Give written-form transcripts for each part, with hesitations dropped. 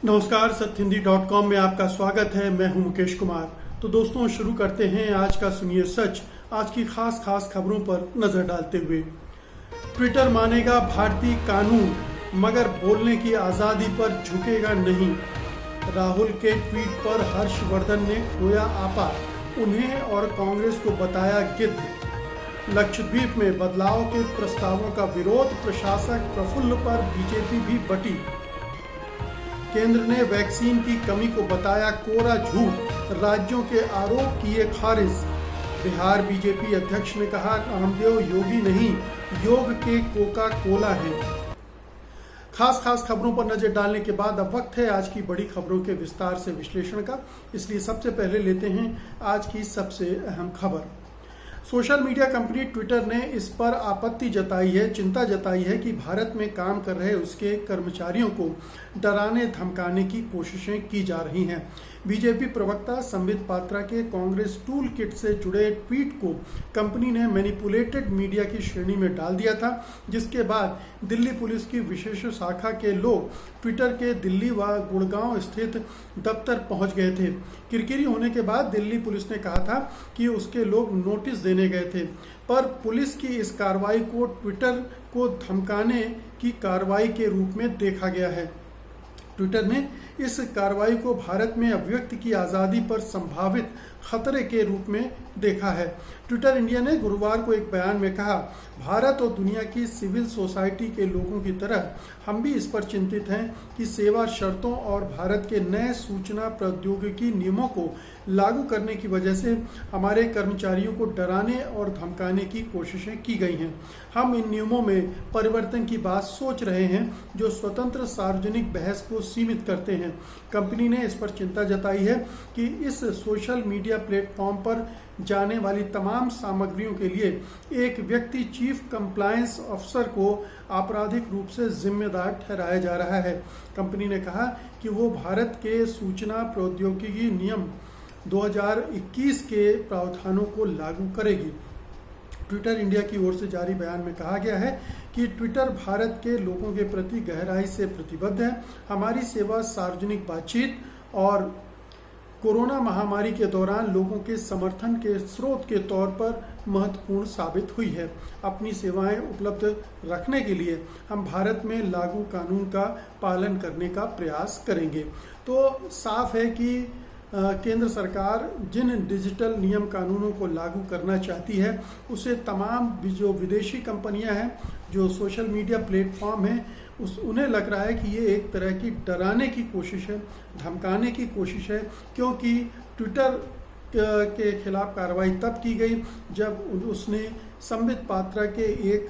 नमस्कार, सत्यहिंदी.com में आपका स्वागत है। मैं हूं मुकेश कुमार। तो दोस्तों, शुरू करते हैं आज का सुनिए सच। आज की खास खबरों पर नजर डालते हुए, ट्विटर मानेगा भारतीय कानून मगर बोलने की आज़ादी पर झुकेगा नहीं। राहुल के ट्वीट पर हर्षवर्धन ने खोया आपा, उन्हें और कांग्रेस को बताया गिद्ध। लक्षद्वीप में बदलाव के प्रस्तावों का विरोध, प्रशासक प्रफुल्ल पर बीजेपी भी बटी। केंद्र ने वैक्सीन की कमी को बताया कोरा झूठ, राज्यों के आरोप किए खारिज। बिहार बीजेपी अध्यक्ष ने कहा रामदेव योगी नहीं, योग के कोका कोला है। खास खबरों पर नजर डालने के बाद अब वक्त है आज की बड़ी खबरों के विस्तार से विश्लेषण का। इसलिए सबसे पहले लेते हैं आज की सबसे अहम खबर। सोशल मीडिया कंपनी ट्विटर ने इस पर आपत्ति जताई है, चिंता जताई है कि भारत में काम कर रहे उसके कर्मचारियों को डराने धमकाने की कोशिशें की जा रही हैं। बीजेपी प्रवक्ता संबित पात्रा के कांग्रेस टूल किट से जुड़े ट्वीट को कंपनी ने मैनिपुलेटेड मीडिया की श्रेणी में डाल दिया था, जिसके बाद दिल्ली पुलिस की विशेष शाखा के लोग ट्विटर के दिल्ली व गुड़गांव स्थित दफ्तर पहुंच गए थे। किरकिरी होने के बाद दिल्ली पुलिस ने कहा था कि उसके लोग नोटिस देने गए थे, पर पुलिस की इस कार्रवाई को ट्विटर को धमकाने की कार्रवाई के रूप में देखा गया है। ट्विटर ने इस कार्रवाई को भारत में अभिव्यक्ति की आज़ादी पर संभावित खतरे के रूप में देखा है। ट्विटर इंडिया ने गुरुवार को एक बयान में कहा, भारत और दुनिया की सिविल सोसाइटी के लोगों की तरह हम भी इस पर चिंतित हैं कि सेवा शर्तों और भारत के नए सूचना प्रौद्योगिकी नियमों को लागू करने की वजह से हमारे कर्मचारियों को डराने और धमकाने की कोशिशें की गई हैं। हम इन नियमों में परिवर्तन की बात सोच रहे हैं जो स्वतंत्र सार्वजनिक बहस को सीमित करते हैं। कंपनी ने इस पर चिंता जताई है कि इस सोशल मीडिया प्लेटफॉर्म पर जाने वाली तमाम सामग्रियों के लिए एक व्यक्ति चीफ कंप्लायंस अफसर को आपराधिक रूप से जिम्मेदार ठहराया जा रहा है। कंपनी ने कहा कि वो भारत के सूचना प्रौद्योगिकी नियम 2021 के प्रावधानों को लागू करेगी। ट्विटर इंडिया की ओर से जारी बयान में कहा गया है कि ट्विटर भारत के लोगों के प्रति गहराई से प्रतिबद्ध है। हमारी सेवा सार्वजनिक बातचीत और कोरोना महामारी के दौरान लोगों के समर्थन के स्रोत के तौर पर महत्वपूर्ण साबित हुई है। अपनी सेवाएं उपलब्ध रखने के लिए हम भारत में लागू कानून का पालन करने का प्रयास करेंगे। तो साफ है कि केंद्र सरकार जिन डिजिटल नियम कानूनों को लागू करना चाहती है, उसे तमाम जो विदेशी कंपनियां हैं, जो सोशल मीडिया प्लेटफॉर्म हैं, उन्हें लग रहा है कि ये एक तरह की डराने की कोशिश है, धमकाने की कोशिश है, क्योंकि ट्विटर के खिलाफ कार्रवाई तब की गई जब उसने संबित पात्रा के एक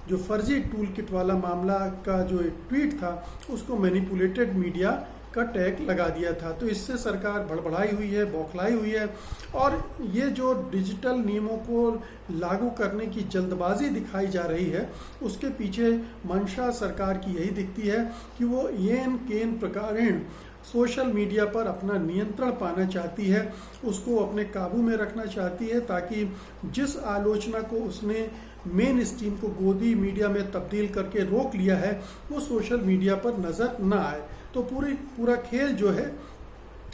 जो फर्जी टूल किट वाला मामला का जो एक ट्वीट था, उसको मैनिपुलेटेड मीडिया का टैग लगा दिया था। तो इससे सरकार भड़बड़ाई हुई है, बौखलाई हुई है, और ये जो डिजिटल नियमों को लागू करने की जल्दबाजी दिखाई जा रही है, उसके पीछे मंशा सरकार की यही दिखती है कि वो येन केन प्रकारेण सोशल मीडिया पर अपना नियंत्रण पाना चाहती है, उसको अपने काबू में रखना चाहती है, ताकि जिस आलोचना को उसने मेन स्ट्रीम को गोदी मीडिया में तब्दील करके रोक लिया है, वो सोशल मीडिया पर नजर न आए। तो पूरा खेल जो है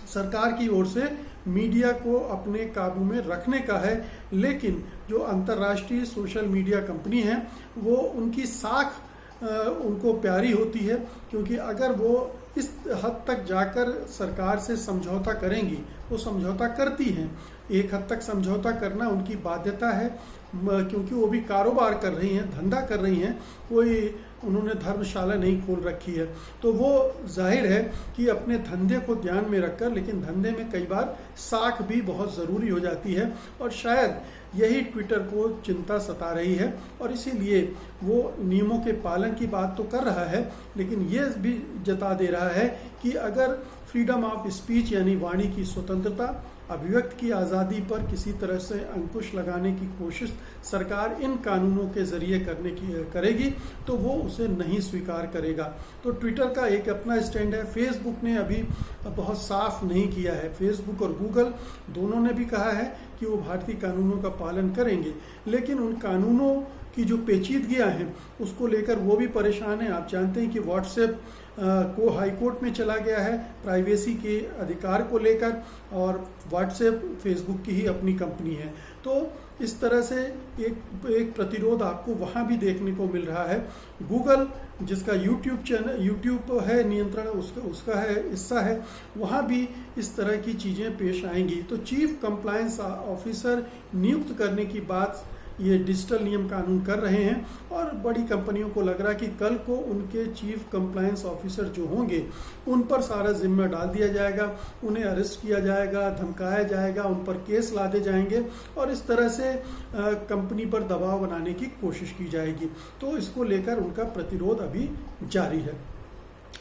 सरकार की ओर से मीडिया को अपने काबू में रखने का है, लेकिन जो अंतर्राष्ट्रीय सोशल मीडिया कंपनी है, वो उनकी साख उनको प्यारी होती है, क्योंकि अगर वो इस हद तक जाकर सरकार से समझौता करेंगी, वो समझौता करती हैं। एक हद तक समझौता करना उनकी बाध्यता है, क्योंकि वो भी कारोबार कर रही हैं, धंधा कर रही हैं, कोई उन्होंने धर्मशाला नहीं खोल रखी है। तो वो जाहिर है कि अपने धंधे को ध्यान में रखकर, लेकिन धंधे में कई बार साख भी बहुत ज़रूरी हो जाती है, और शायद यही ट्विटर को चिंता सता रही है, और इसीलिए वो नियमों के पालन की बात तो कर रहा है, लेकिन ये भी जता दे रहा है कि अगर फ्रीडम ऑफ स्पीच यानी वाणी की स्वतंत्रता, अभिव्यक्ति की आज़ादी पर किसी तरह से अंकुश लगाने की कोशिश सरकार इन कानूनों के जरिए करेगी, तो वो उसे नहीं स्वीकार करेगा। तो ट्विटर का एक अपना स्टैंड है। फेसबुक ने अभी बहुत साफ नहीं किया है। फेसबुक और गूगल दोनों ने भी कहा है कि वो भारतीय कानूनों का पालन करेंगे, लेकिन उन कानूनों की जो पेचीदगियां हैं उसको लेकर वो भी परेशान हैं। आप जानते हैं कि व्हाट्सएप को हाई कोर्ट में चला गया है प्राइवेसी के अधिकार को लेकर, और व्हाट्सएप फेसबुक की ही अपनी कंपनी है। तो इस तरह से एक प्रतिरोध आपको वहाँ भी देखने को मिल रहा है। गूगल, जिसका यूट्यूब है नियंत्रण, उसका है हिस्सा है, वहाँ भी इस तरह की चीज़ें पेश आएंगी। तो चीफ कंप्लायंस ऑफिसर नियुक्त करने की बात ये डिजिटल नियम कानून कर रहे हैं, और बड़ी कंपनियों को लग रहा है कि कल को उनके चीफ कंप्लायंस ऑफिसर जो होंगे उन पर सारा जिम्मा डाल दिया जाएगा, उन्हें अरेस्ट किया जाएगा, धमकाया जाएगा, उन पर केस लादे जाएंगे, और इस तरह से कंपनी पर दबाव बनाने की कोशिश की जाएगी। तो इसको लेकर उनका प्रतिरोध अभी जारी है।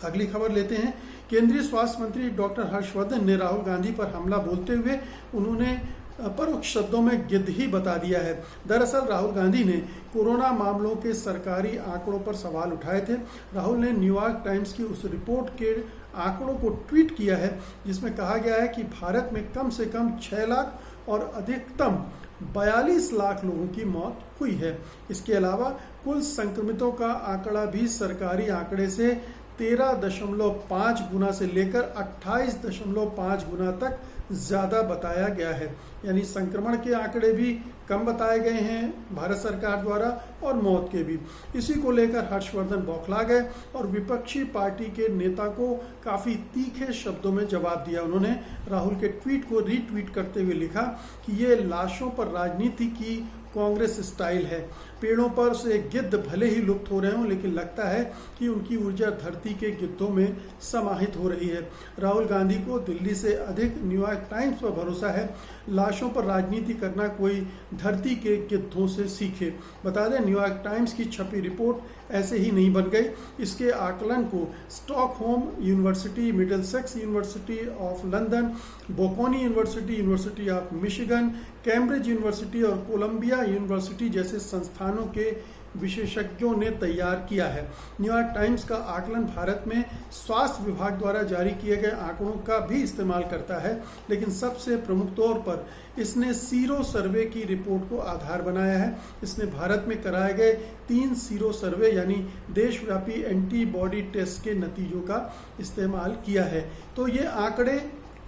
अगली खबर लेते हैं। केंद्रीय स्वास्थ्य मंत्री डॉक्टर हर्षवर्धन ने राहुल गांधी पर हमला बोलते हुए उन्होंने परोक्ष शब्दों में गिद्ध ही बता दिया है। दरअसल राहुल गांधी ने कोरोना मामलों के सरकारी आंकड़ों पर सवाल उठाए थे। राहुल ने न्यूयॉर्क टाइम्स की उस रिपोर्ट के आंकड़ों को ट्वीट किया है जिसमें कहा गया है कि भारत में कम से कम 6 लाख और अधिकतम 42 लाख लोगों की मौत हुई है। इसके अलावा कुल संक्रमितों का आंकड़ा भी सरकारी आंकड़े से 13.5 गुना से लेकर 28.5 गुना तक ज़्यादा बताया गया है। यानी संक्रमण के आंकड़े भी कम बताए गए हैं भारत सरकार द्वारा, और मौत के भी। इसी को लेकर हर्षवर्धन बौखला गए और विपक्षी पार्टी के नेता को काफ़ी तीखे शब्दों में जवाब दिया। उन्होंने राहुल के ट्वीट को रीट्वीट करते हुए लिखा कि ये लाशों पर राजनीति की कांग्रेस स्टाइल है। पेड़ों पर से गिद्ध भले ही लुप्त हो रहे हों, लेकिन लगता है कि उनकी ऊर्जा धरती के गिद्धों में समाहित हो रही है। राहुल गांधी को दिल्ली से अधिक न्यूयॉर्क टाइम्स पर भरोसा है। लाशों पर राजनीति करना कोई धरती के गिद्धों से सीखे। बता दें, न्यूयॉर्क टाइम्स की छपी रिपोर्ट ऐसे ही नहीं बन गई। इसके आकलन को Stockholm University, Middlesex University of London, Bocconi University, University of Michigan, Cambridge University और कोलंबिया यूनिवर्सिटी जैसे संस्थानों के विशेषज्ञों ने तैयार किया है। न्यूयॉर्क टाइम्स का आकलन भारत में स्वास्थ्य विभाग द्वारा जारी किए गए आंकड़ों का भी इस्तेमाल करता है, लेकिन सबसे प्रमुख तौर पर इसने सीरो सर्वे की रिपोर्ट को आधार बनाया है। इसने भारत में कराए गए 3 सीरो सर्वे यानी देशव्यापी एंटीबॉडी टेस्ट के नतीजों का इस्तेमाल किया है। तो ये आंकड़े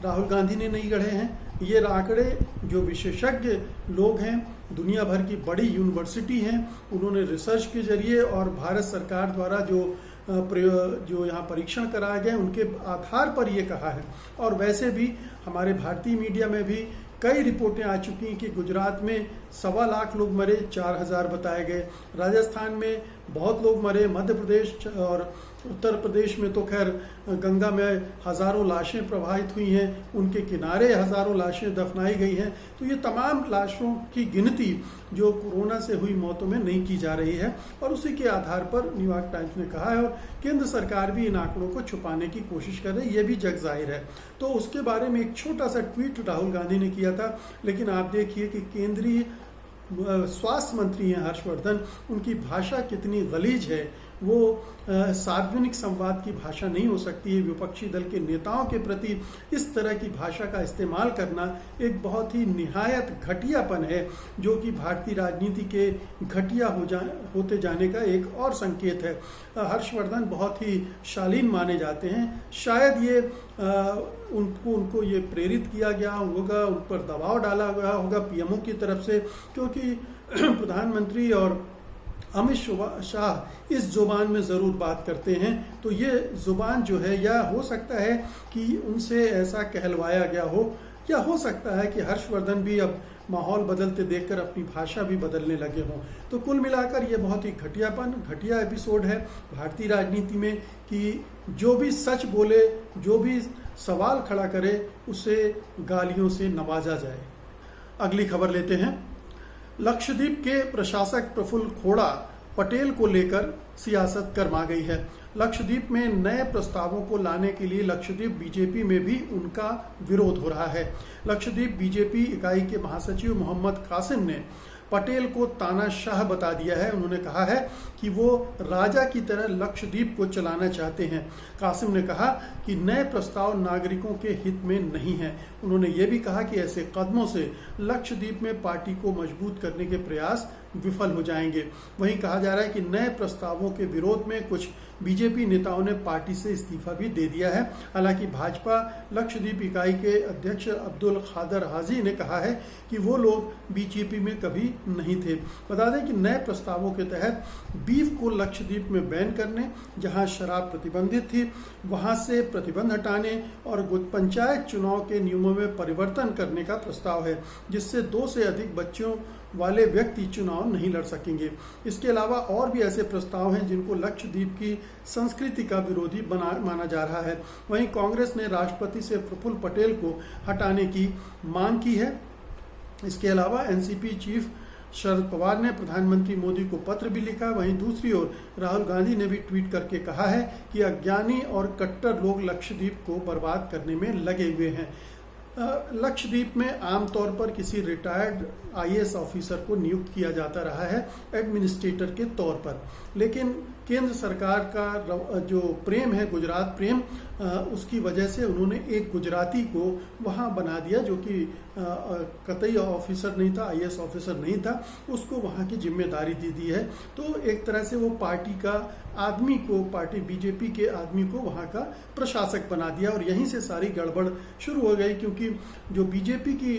राहुल गांधी ने नहीं गढ़े हैं, ये आंकड़े जो विशेषज्ञ लोग हैं, दुनिया भर की बड़ी यूनिवर्सिटी हैं, उन्होंने रिसर्च के जरिए और भारत सरकार द्वारा जो यहाँ परीक्षण कराए गए उनके आधार पर ये कहा है। और वैसे भी हमारे भारतीय मीडिया में भी कई रिपोर्टें आ चुकी हैं कि गुजरात में 1.25 लाख लोग मरे, 4000 बताए गए। राजस्थान में बहुत लोग मरे, मध्य प्रदेश और उत्तर प्रदेश में तो खैर गंगा में हज़ारों लाशें प्रवाहित हुई हैं, उनके किनारे हज़ारों लाशें दफनाई गई हैं। तो ये तमाम लाशों की गिनती जो कोरोना से हुई मौतों में नहीं की जा रही है, और उसी के आधार पर न्यूयॉर्क टाइम्स ने कहा है, और केंद्र सरकार भी इन आंकड़ों को छुपाने की कोशिश कर रही है, ये भी जग जाहिर है। तो उसके बारे में एक छोटा सा ट्वीट राहुल गांधी ने किया था, लेकिन आप देखिए कि केंद्रीय स्वास्थ्य मंत्री हैं हर्षवर्धन, उनकी भाषा कितनी गलीज है। वो सार्वजनिक संवाद की भाषा नहीं हो सकती है। विपक्षी दल के नेताओं के प्रति इस तरह की भाषा का इस्तेमाल करना एक बहुत ही निहायत घटियापन है, जो कि भारतीय राजनीति के घटिया होते जाने का एक और संकेत है। हर्षवर्धन बहुत ही शालीन माने जाते हैं। शायद ये उनको ये प्रेरित किया गया होगा, उन पर दबाव डाला गया होगा पीएमओ की तरफ से, क्योंकि प्रधानमंत्री और अमित शाह इस जुबान में ज़रूर बात करते हैं। तो ये जुबान जो है, या हो सकता है कि उनसे ऐसा कहलवाया गया हो, या हो सकता है कि हर्षवर्धन भी अब माहौल बदलते देखकर अपनी भाषा भी बदलने लगे हों। तो कुल मिलाकर ये बहुत ही घटिया एपिसोड है भारतीय राजनीति में, कि जो भी सच बोले, जो भी सवाल खड़ा करे, उसे गालियों से नवाजा जाए। अगली खबर लेते हैं। लक्षद्वीप के प्रशासक प्रफुल्ल खोड़ा पटेल को लेकर सियासत गर्मा गई है। लक्षद्वीप में नए प्रस्तावों को लाने के लिए लक्षद्वीप बीजेपी में भी उनका विरोध हो रहा है। लक्षद्वीप बीजेपी इकाई के महासचिव मोहम्मद कासिम ने पटेल को तानाशाह बता दिया है। उन्होंने कहा है कि वो राजा की तरह लक्षद्वीप को चलाना चाहते हैं। कासिम ने कहा कि नए प्रस्ताव नागरिकों के हित में नहीं है। उन्होंने ये भी कहा कि ऐसे कदमों से लक्षद्वीप में पार्टी को मजबूत करने के प्रयास विफल हो जाएंगे। वहीं कहा जा रहा है कि नए प्रस्तावों के विरोध में कुछ बीजेपी नेताओं ने पार्टी से इस्तीफा भी दे दिया है। हालांकि भाजपा लक्षद्वीप इकाई के अध्यक्ष अब्दुल खादर हाजी ने कहा है कि वो लोग बीजेपी में कभी नहीं थे। बता दें कि नए प्रस्तावों के तहत बीफ को लक्षद्वीप में बैन करने, जहां शराब प्रतिबंधित थी वहां से प्रतिबंध हटाने और पंचायत चुनाव के नियमों में परिवर्तन करने का प्रस्ताव है, जिससे 2 से अधिक बच्चों वाले व्यक्ति चुनाव नहीं लड़ सकेंगे। इसके अलावा और भी ऐसे प्रस्ताव हैं जिनको लक्षद्वीप की संस्कृति का विरोधी माना जा रहा है। वहीं कांग्रेस ने राष्ट्रपति से प्रफुल्ल पटेल को हटाने की मांग की है। इसके अलावा एनसीपी चीफ शरद पवार ने प्रधानमंत्री मोदी को पत्र भी लिखा। वहीं दूसरी ओर राहुल गांधी ने भी ट्वीट करके कहा है कि अज्ञानी और कट्टर लोग लक्षद्वीप को बर्बाद करने में लगे हुए हैं। लक्षद्वीप में आमतौर पर किसी रिटायर्ड आईएएस ऑफिसर को नियुक्त किया जाता रहा है एडमिनिस्ट्रेटर के तौर पर, लेकिन केंद्र सरकार का जो प्रेम है, गुजरात प्रेम, उसकी वजह से उन्होंने एक गुजराती को वहाँ बना दिया जो कि कतई ऑफिसर नहीं था, आईएएस ऑफिसर नहीं था, उसको वहाँ की जिम्मेदारी दे दी है। तो एक तरह से वो पार्टी का आदमी को, पार्टी बीजेपी के आदमी को वहाँ का प्रशासक बना दिया और यहीं से सारी गड़बड़ शुरू हो गई, क्योंकि जो बीजेपी की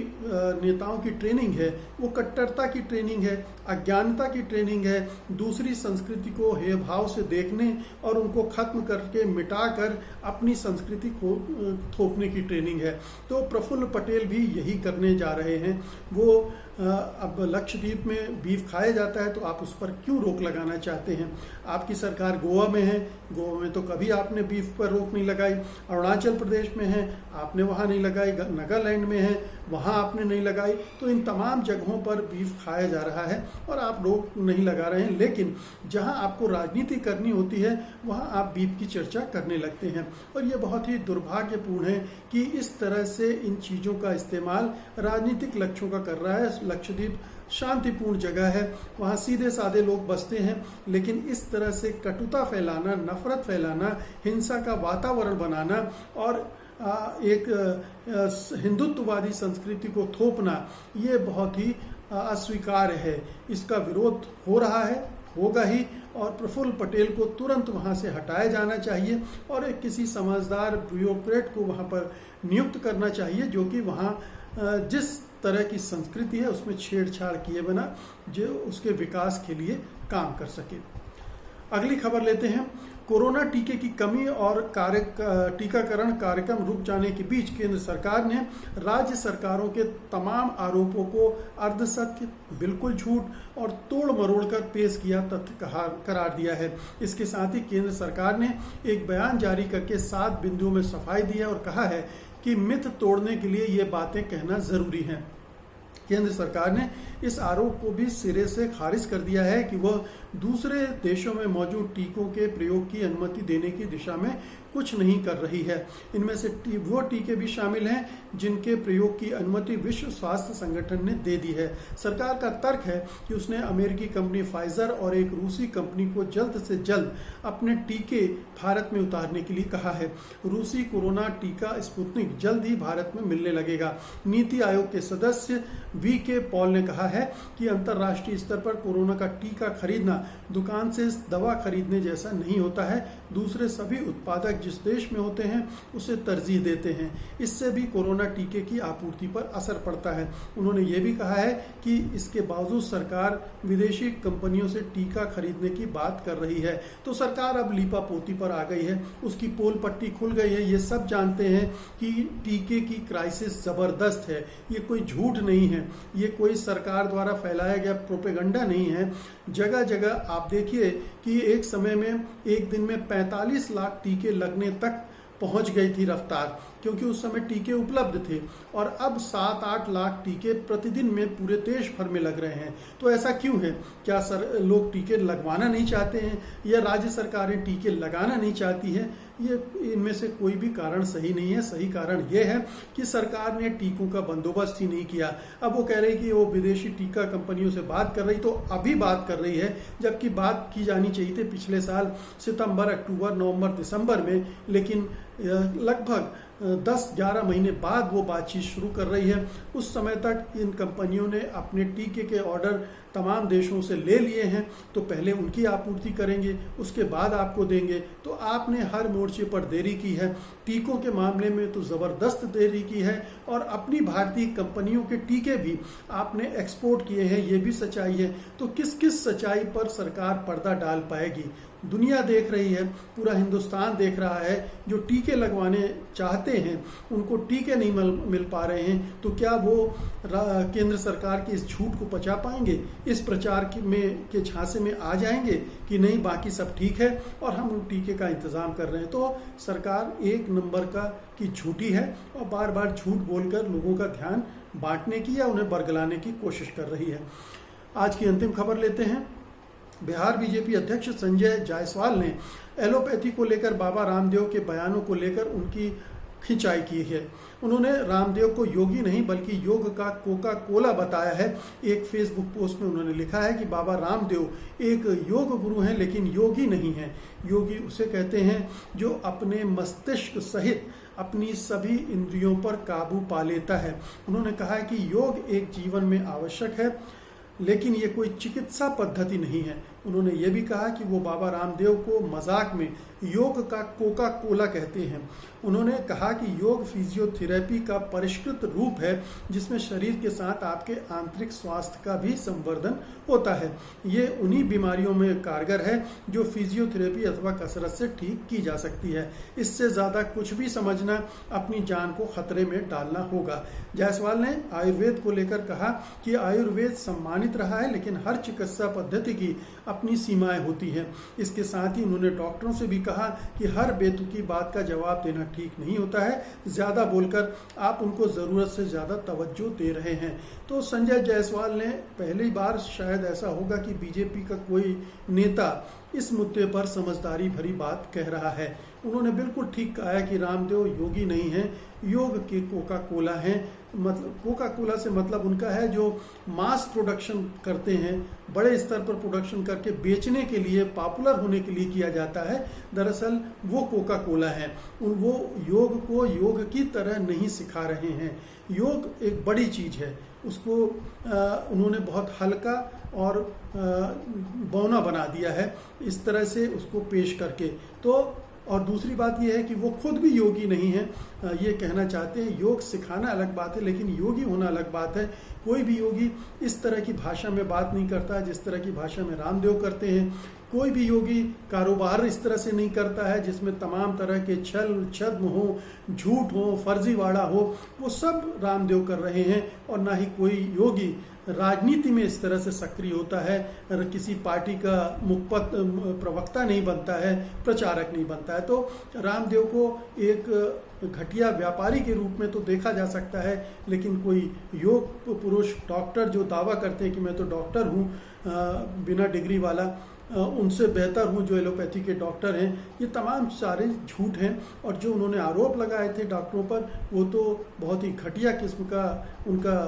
नेताओं की ट्रेनिंग है वो कट्टरता की ट्रेनिंग है, अज्ञानता की ट्रेनिंग है, दूसरी संस्कृति को हे भाव से देखने और उनको खत्म करके मिटाकर अपनी संस्कृति को थोपने की ट्रेनिंग है। तो प्रफुल्ल पटेल भी यही करने जा रहे हैं। वो अब लक्षद्वीप में बीफ खाया जाता है तो आप उस पर क्यों रोक लगाना चाहते हैं? आपकी सरकार गोवा में है, गोवा में तो कभी आपने बीफ पर रोक नहीं लगाई। अरुणाचल प्रदेश में है, आपने वहाँ नहीं लगाई। नागालैंड में है, वहाँ आपने नहीं लगाई। तो इन तमाम जगहों पर बीफ खाया जा रहा है और आप रोक नहीं लगा रहे हैं, लेकिन जहाँ आपको राजनीति करनी होती है वहाँ आप बीफ की चर्चा करने लगते हैं। और ये बहुत ही दुर्भाग्यपूर्ण है कि इस तरह से इन चीज़ों का इस्तेमाल राजनीतिक लक्ष्यों का कर रहा है। लक्षद्वीप शांतिपूर्ण जगह है, वहाँ सीधे साधे लोग बसते हैं, लेकिन इस तरह से कटुता फैलाना, नफरत फैलाना, हिंसा का वातावरण बनाना और एक हिंदुत्ववादी संस्कृति को थोपना, ये बहुत ही अस्वीकार्य है। इसका विरोध हो रहा है, होगा ही, और प्रफुल्ल पटेल को तुरंत वहाँ से हटाया जाना चाहिए और एक किसी समझदार ब्यूरोक्रेट को वहाँ पर नियुक्त करना चाहिए जो कि वहाँ जिस तरह की संस्कृति है उसमें छेड़छाड़ किए बिना जो उसके विकास के लिए काम कर सके। अगली खबर लेते हैं। कोरोना टीके की कमी और टीकाकरण कार्यक्रम रुक जाने के बीच केंद्र सरकार ने राज्य सरकारों के तमाम आरोपों को अर्धसत्य, बिल्कुल झूठ और तोड़ मरोड़ कर पेश किया तथ्य करार दिया है। इसके साथ ही केंद्र सरकार ने एक बयान जारी करके 7 बिंदुओं में सफाई दी है और कहा है कि मिथ तोड़ने के लिए ये बातें कहना जरूरी है। केंद्र सरकार ने इस आरोप को भी सिरे से खारिज कर दिया है कि वह दूसरे देशों में मौजूद टीकों के प्रयोग की अनुमति देने की दिशा में कुछ नहीं कर रही है। इनमें से वो टीके भी शामिल हैं जिनके प्रयोग की अनुमति विश्व स्वास्थ्य संगठन ने दे दी है। सरकार का तर्क है कि उसने अमेरिकी कंपनी फाइजर और एक रूसी कंपनी को जल्द से जल्द अपने टीके भारत में उतारने के लिए कहा है। रूसी कोरोना टीका स्पुतनिक जल्द ही भारत में मिलने लगेगा। नीति आयोग के सदस्य वी.के. पॉल ने कहा है कि अंतर्राष्ट्रीय स्तर पर कोरोना का टीका खरीदना दुकान से दवा खरीदने जैसा नहीं होता है। दूसरे सभी उत्पादक जिस देश में होते हैं उसे तरजीह देते हैं। इससे भी कोरोना टीके की आपूर्ति पर असर पड़ता है। उन्होंने ये भी कहा है कि इसके बावजूद सरकार विदेशी कंपनियों से टीका खरीदने की बात कर रही है। तो सरकार अब लीपापोती पर आ गई है, उसकी पोल पट्टी खुल गई है। ये सब जानते हैं कि टीके की क्राइसिस जबरदस्त है। ये कोई झूठ नहीं है, ये कोई सरकार द्वारा फैलाया गया प्रोपेगेंडा नहीं है। जगह जगह आप देखिए कि एक समय में एक दिन में 45 लाख टीके लगने तक पहुंच गई थी रफ्तार, क्योंकि उस समय टीके उपलब्ध थे। और अब 7-8 लाख टीके प्रतिदिन में पूरे देश भर में लग रहे हैं। तो ऐसा क्यों है? क्या लोग टीके लगवाना नहीं चाहते हैं या राज्य सरकारें टीके लगाना नहीं चाहती है? ये इनमें से कोई भी कारण सही नहीं है। सही कारण ये है कि सरकार ने टीकों का बंदोबस्त ही नहीं किया। अब वो कह रही कि वो विदेशी टीका कंपनियों से बात कर रही, तो अभी बात कर रही है, जबकि बात की जानी चाहिए थी पिछले साल सितंबर, अक्टूबर, नवंबर, दिसंबर में। लेकिन लगभग 10-11 महीने बाद वो बातचीत शुरू कर रही है। उस समय तक इन कंपनियों ने अपने टीके के ऑर्डर तमाम देशों से ले लिए हैं, तो पहले उनकी आपूर्ति करेंगे, उसके बाद आपको देंगे। तो आपने हर मोर्चे पर देरी की है, टीकों के मामले में तो ज़बरदस्त देरी की है, और अपनी भारतीय कंपनियों के टीके भी आपने एक्सपोर्ट किए हैं, ये भी सच्चाई है। तो किस किस सच्चाई पर सरकार पर्दा डाल पाएगी? दुनिया देख रही है, पूरा हिंदुस्तान देख रहा है। जो टीके लगवाने चाहते हैं उनको टीके नहीं मिल पा रहे हैं, तो क्या वो केंद्र सरकार की इस झूठ को पचा पाएंगे? इस प्रचार के झांसे में आ जाएंगे कि नहीं, बाकी सब ठीक है और हम टीके का इंतज़ाम कर रहे हैं? तो सरकार एक नंबर की झूठी है और बार बार झूठ बोलकर लोगों का ध्यान बांटने की या उन्हें बरगलाने की कोशिश कर रही है। आज की अंतिम खबर लेते हैं। बिहार बीजेपी अध्यक्ष संजय जायसवाल ने एलोपैथी को लेकर बाबा रामदेव के बयानों को लेकर उनकी खिंचाई की है। उन्होंने रामदेव को योगी नहीं बल्कि योग का कोका कोला बताया है। एक फेसबुक पोस्ट में उन्होंने लिखा है कि बाबा रामदेव एक योग गुरु हैं लेकिन योगी नहीं हैं। योगी उसे कहते हैं जो अपने मस्तिष्क सहित अपनी सभी इंद्रियों पर काबू पा लेता है। उन्होंने कहा है कि योग एक जीवन में आवश्यक है, लेकिन ये कोई चिकित्सा पद्धति नहीं है। उन्होंने ये भी कहा कि वो बाबा रामदेव को मजाक में योग का कोका कोला कहते हैं। उन्होंने कहा कि योग फिजियोथेरेपी का परिष्कृत रूप है जिसमें शरीर के साथ आपके आंतरिक स्वास्थ्य का भी संवर्धन होता है। ये उन्हीं बीमारियों में कारगर है जो फिजियोथेरेपी अथवा कसरत से ठीक की जा सकती है। इससे ज़्यादा कुछ भी समझना अपनी जान को खतरे में डालना होगा। जायसवाल ने आयुर्वेद को लेकर कहा कि आयुर्वेद सम्मानित रहा है, लेकिन हर चिकित्सा पद्धति की अपनी सीमाएं होती हैं। इसके साथ ही उन्होंने डॉक्टरों से भी कहा कि हर बेतुकी बात का जवाब देना ठीक नहीं होता है। ज़्यादा बोलकर आप उनको ज़रूरत से ज़्यादा तवज्जो दे रहे हैं। तो संजय जायसवाल ने पहली बार शायद ऐसा होगा कि बीजेपी का कोई नेता इस मुद्दे पर समझदारी भरी बात कह रहा है। उन्होंने बिल्कुल ठीक कहा है कि रामदेव योगी नहीं है, योग के कोका कोला हैं। मतलब कोका कोला से मतलब उनका है जो मास प्रोडक्शन करते हैं, बड़े स्तर पर प्रोडक्शन करके बेचने के लिए, पॉपुलर होने के लिए किया जाता है। दरअसल वो कोका कोला है। वो योग को योग की तरह नहीं सिखा रहे हैं। योग एक बड़ी चीज़ है, उसको उन्होंने बहुत हल्का और बौना बना दिया है इस तरह से उसको पेश करके। तो और दूसरी बात यह है कि वो खुद भी योगी नहीं है। ये कहना चाहते हैं योग सिखाना अलग बात है, लेकिन योगी होना अलग बात है। कोई भी योगी इस तरह की भाषा में बात नहीं करता जिस तरह की भाषा में रामदेव करते हैं। कोई भी योगी कारोबार इस तरह से नहीं करता है जिसमें तमाम तरह के छल छद्म हो, झूठ हो, फर्जीवाड़ा हो, वो सब रामदेव कर रहे हैं। और ना ही कोई योगी राजनीति में इस तरह से सक्रिय होता है, किसी पार्टी का प्रवक्ता नहीं बनता है, प्रचारक नहीं बनता है। तो रामदेव को एक घटिया व्यापारी के रूप में तो देखा जा सकता है, लेकिन कोई योग पुरुष डॉक्टर जो दावा करते हैं कि मैं तो डॉक्टर हूँ बिना डिग्री वाला, उनसे बेहतर हूँ जो एलोपैथी के डॉक्टर हैं, ये तमाम सारे झूठ हैं। और जो उन्होंने आरोप लगाए थे डॉक्टरों पर, वो तो बहुत ही घटिया किस्म का उनका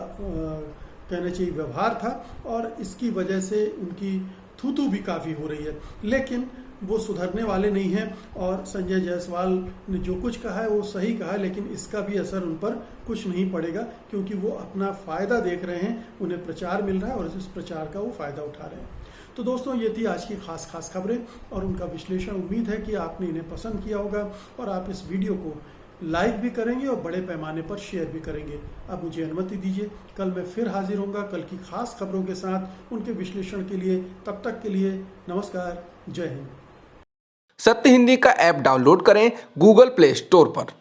कहना चाहिए व्यवहार था, और इसकी वजह से उनकी थू भी काफ़ी हो रही है। लेकिन वो सुधरने वाले नहीं हैं, और संजय जायसवाल ने जो कुछ कहा है वो सही कहा है, लेकिन इसका भी असर उन पर कुछ नहीं पड़ेगा, क्योंकि वो अपना फ़ायदा देख रहे हैं, उन्हें प्रचार मिल रहा है और इस प्रचार का वो फ़ायदा उठा रहे हैं। तो दोस्तों, ये थी आज की खास खबरें और उनका विश्लेषण। उम्मीद है कि आपने इन्हें पसंद किया होगा और आप इस वीडियो को लाइक भी करेंगे और बड़े पैमाने पर शेयर भी करेंगे। अब मुझे अनुमति दीजिए, कल मैं फिर हाजिर होऊंगा कल की खास खबरों के साथ, उनके विश्लेषण के लिए। तब तक के लिए नमस्कार, जय हिंद। सत्य हिंदी का ऐप डाउनलोड करें गूगल प्ले स्टोर पर।